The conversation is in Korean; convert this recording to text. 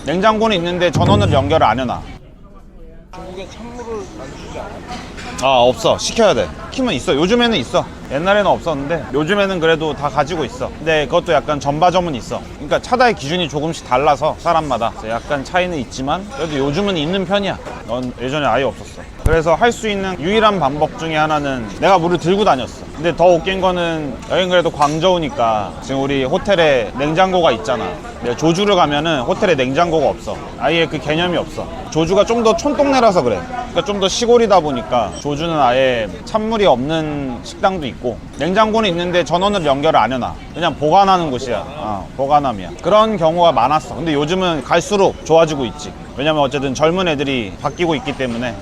냉장고는 있는데 전원을 연결을 안 해놔. 중국에 찬물을 안 주지 않아? 아, 없어. 시켜야 돼. 키면 있어. 요즘에는 있어. 옛날에는 없었는데 요즘에는 그래도 다 가지고 있어. 근데 그것도 약간 전바점은 있어. 그러니까 차다의 기준이 조금씩 달라서 사람마다 약간 차이는 있지만 그래도 요즘은 있는 편이야. 넌 예전에 아예 없었어. 그래서 할 수 있는 유일한 방법 중에 하나는 내가 물을 들고 다녔어. 근데 더 웃긴 거는 여긴 그래도 광저우니까 지금 우리 호텔에 냉장고가 있잖아. 내가 조주를 가면은 호텔에 냉장고가 없어. 아예 그 개념이 없어. 조주가 좀 더 촌동네라서 그래. 그러니까 좀 더 시골이다 보니까 조주는 아예 찬물이 없는 식당도 있고, 냉장고는 있는데 전원을 연결을 안 해놔. 그냥 보관하는 곳이야. 보관함이야. 그런 경우가 많았어. 근데 요즘은 갈수록 좋아지고 있지. 왜냐면 어쨌든 젊은 애들이 바뀌고 있기 때문에